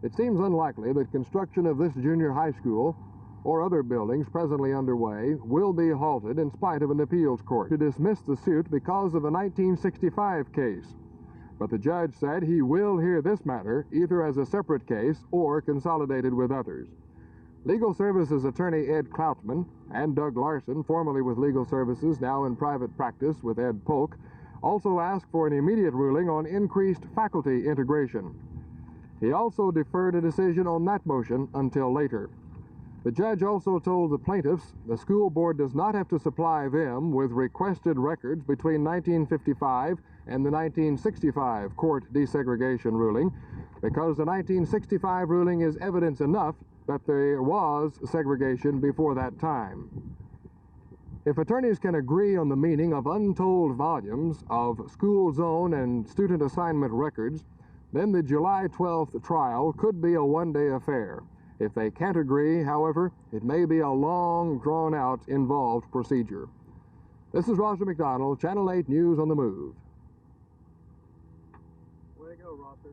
It seems unlikely that construction of this junior high school or other buildings presently underway will be halted in spite of an appeals court to dismiss the suit because of a 1965 case. But the judge said he will hear this matter either as a separate case or consolidated with others. Legal Services attorney Ed Cloutman and Doug Larson, formerly with Legal Services, now in private practice with Ed Polk, also asked for an immediate ruling on increased faculty integration. He also deferred a decision on that motion until later. The judge also told the plaintiffs the school board does not have to supply them with requested records between 1955 and the 1965 court desegregation ruling, because the 1965 ruling is evidence enough that there was segregation before that time. If attorneys can agree on the meaning of untold volumes of school zone and student assignment records, then the July 12th trial could be a one-day affair. If they can't agree, however, it may be a long, drawn-out, involved procedure. This is Roger McDonald, Channel 8 News on the Move. Way to go, Roger.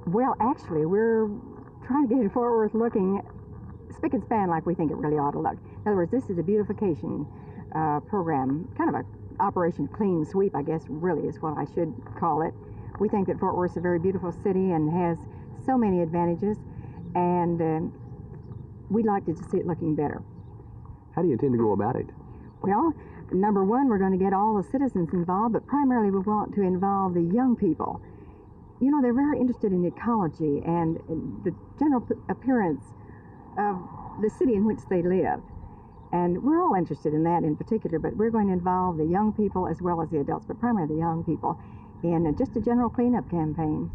Well, actually, we're trying to get it Fort Worth looking spick and span like we think it really ought to look. In other words, this is a beautification program, kind of a Operation Clean Sweep, I guess, really is what I should call it. We think that Fort Worth's a very beautiful city and has so many advantages, and we'd like to see it looking better. How do you intend to go about it? Well, number one, we're going to get all the citizens involved, but primarily we want to involve the young people. You know, they're very interested in ecology and the general appearance of the city in which they live. And we're all interested in that in particular, but we're going to involve the young people as well as the adults, but primarily the young people, in just a general cleanup campaign.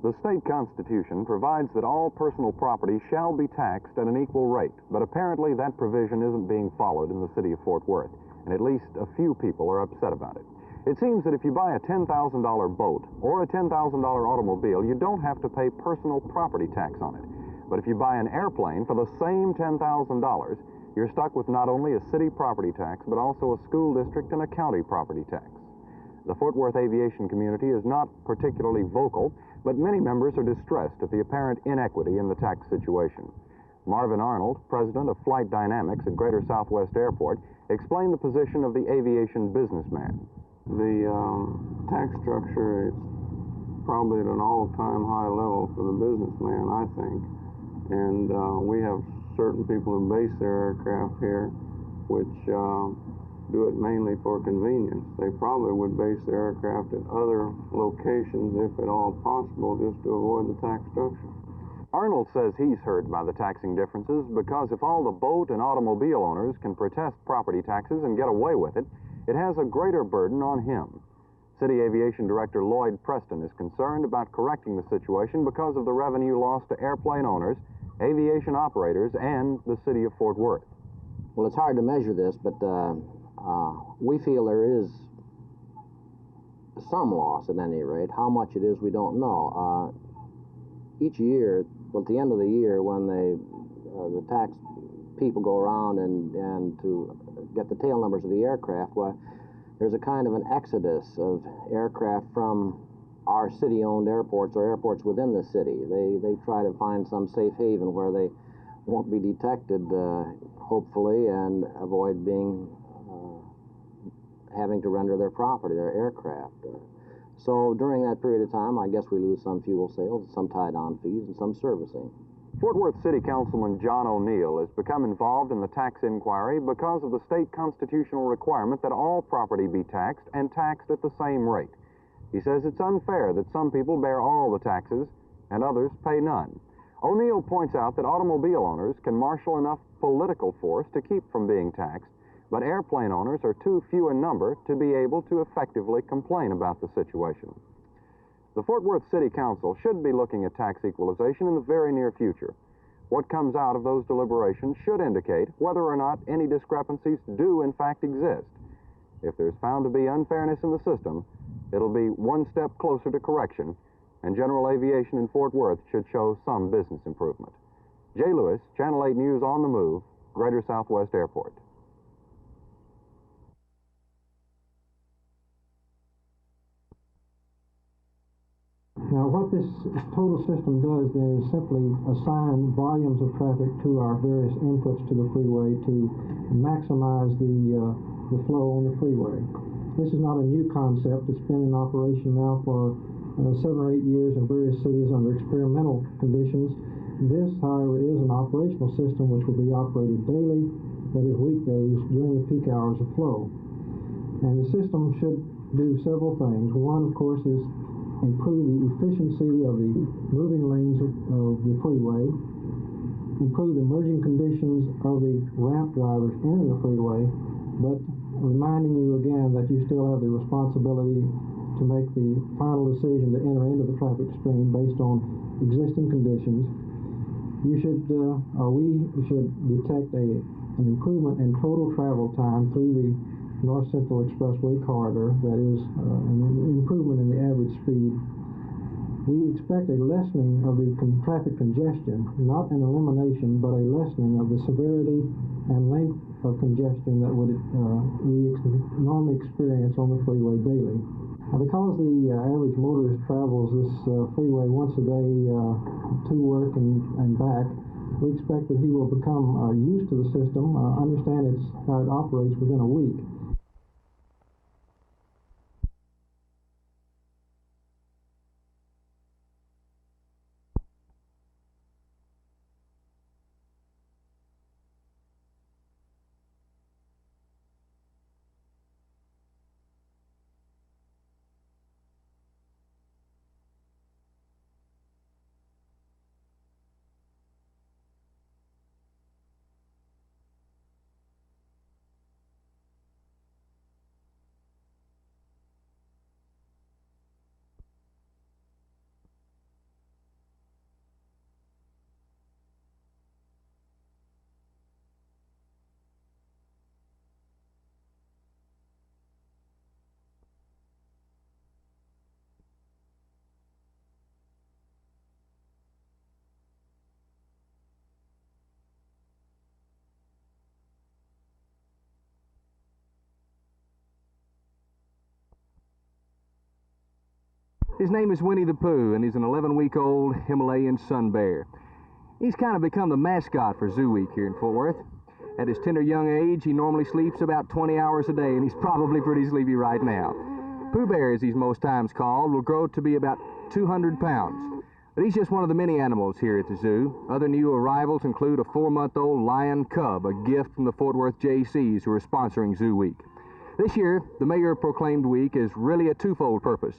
The state constitution provides that all personal property shall be taxed at an equal rate, but apparently that provision isn't being followed in the city of Fort Worth, and at least a few people are upset about it. It seems that if you buy a $10,000 boat or a $10,000 automobile, you don't have to pay personal property tax on it. But if you buy an airplane for the same $10,000, you're stuck with not only a city property tax, but also a school district and a county property tax. The Fort Worth aviation community is not particularly vocal, but many members are distressed at the apparent inequity in the tax situation. Marvin Arnold, president of Flight Dynamics at Greater Southwest Airport, explained the position of the aviation businessman. The tax structure is probably at an all-time high level for the businessman, I think. And we have certain people who base their aircraft here, which do it mainly for convenience. They probably would base their aircraft at other locations, if at all possible, just to avoid the tax structure. Arnold says he's hurt by the taxing differences because if all the boat and automobile owners can protest property taxes and get away with it, it has a greater burden on him. City Aviation Director Lloyd Preston is concerned about correcting the situation because of the revenue lost to airplane owners, aviation operators, and the city of Fort Worth. Well, it's hard to measure this, but we feel there is some loss at any rate. How much it is, we don't know. Each year, well, at the end of the year, when the tax people go around and to get the tail numbers of the aircraft, well, there's a kind of an exodus of aircraft from our city-owned airports or airports within the city. They try to find some safe haven where they won't be detected, hopefully, and avoid being having to render their property, their aircraft. So during that period of time, I guess we lose some fuel sales, some tied-on fees, and some servicing. Fort Worth City Councilman John O'Neill has become involved in the tax inquiry because of the state constitutional requirement that all property be taxed and taxed at the same rate. He says it's unfair that some people bear all the taxes and others pay none. O'Neill points out that automobile owners can marshal enough political force to keep from being taxed, but airplane owners are too few in number to be able to effectively complain about the situation. The Fort Worth City Council should be looking at tax equalization in the very near future. What comes out of those deliberations should indicate whether or not any discrepancies do in fact exist. If there's found to be unfairness in the system, it'll be one step closer to correction, and general aviation in Fort Worth should show some business improvement. Jay Lewis, Channel 8 News on the Move, Greater Southwest Airport. Now, what this total system does is simply assign volumes of traffic to our various inputs to the freeway to maximize the flow on the freeway. This is not a new concept. It's been in operation now for 7 or 8 years in various cities under experimental conditions. This, however, is an operational system which will be operated daily, that is weekdays, during the peak hours of flow. And the system should do several things. One, of course, is improve the efficiency of the moving lanes of the freeway, improve the merging conditions of the ramp drivers entering the freeway, but reminding you again that you still have the responsibility to make the final decision to enter into the traffic stream based on existing conditions. You should, we should detect an improvement in total travel time through the North Central Expressway corridor, that is an improvement in the average speed. We expect a lessening of the traffic congestion, not an elimination, but a lessening of the severity and length of congestion that we normally experience on the freeway daily. Now, because the average motorist travels this freeway once a day to work and back, we expect that he will become used to the system, understand how it operates within a week. His name is Winnie the Pooh, and he's an 11-week-old Himalayan sun bear. He's kind of become the mascot for Zoo Week here in Fort Worth. At his tender young age, he normally sleeps about 20 hours a day, and he's probably pretty sleepy right now. Pooh Bear, as he's most times called, will grow to be about 200 pounds. But he's just one of the many animals here at the zoo. Other new arrivals include a 4-month-old lion cub, a gift from the Fort Worth JCs who are sponsoring Zoo Week. This year, the mayor proclaimed week is really a twofold purpose.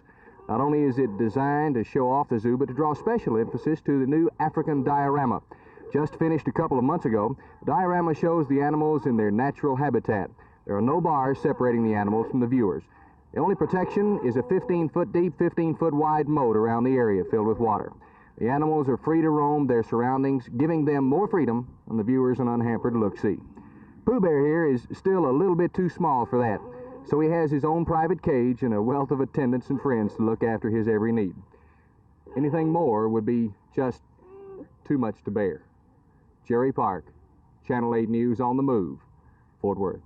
Not only is it designed to show off the zoo, but to draw special emphasis to the new African diorama. Just finished a couple of months ago, the diorama shows the animals in their natural habitat. There are no bars separating the animals from the viewers. The only protection is a 15-foot deep, 15-foot wide moat around the area filled with water. The animals are free to roam their surroundings, giving them more freedom than the viewers an unhampered look-see. Pooh Bear here is still a little bit too small for that, so he has his own private cage and a wealth of attendants and friends to look after his every need. Anything more would be just too much to bear. Jerry Park, Channel 8 News on the Move, Fort Worth.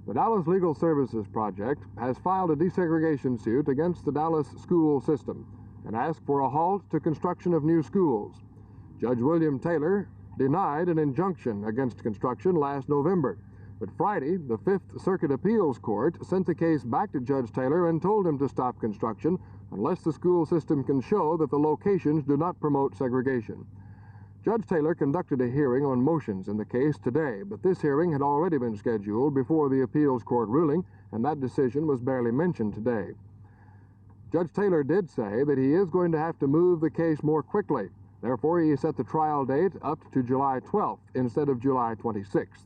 The Dallas Legal Services Project has filed a desegregation suit against the Dallas school system and asked for a halt to construction of new schools. Judge William Taylor denied an injunction against construction last November, but Friday, the Fifth Circuit Appeals Court sent the case back to Judge Taylor and told him to stop construction unless the school system can show that the locations do not promote segregation. Judge Taylor conducted a hearing on motions in the case today, but this hearing had already been scheduled before the appeals court ruling, and that decision was barely mentioned today. Judge Taylor did say that he is going to have to move the case more quickly. Therefore, he set the trial date up to July 12th instead of July 26th.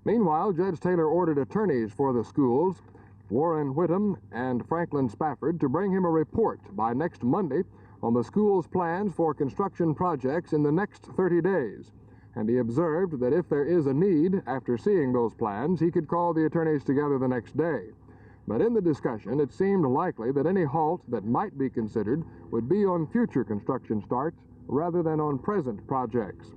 Meanwhile, Judge Taylor ordered attorneys for the schools, Warren Whitham and Franklin Spafford, to bring him a report by next Monday on the school's plans for construction projects in the next 30 days. And he observed that if there is a need, after seeing those plans, he could call the attorneys together the next day. But in the discussion, it seemed likely that any halt that might be considered would be on future construction starts rather than on present projects.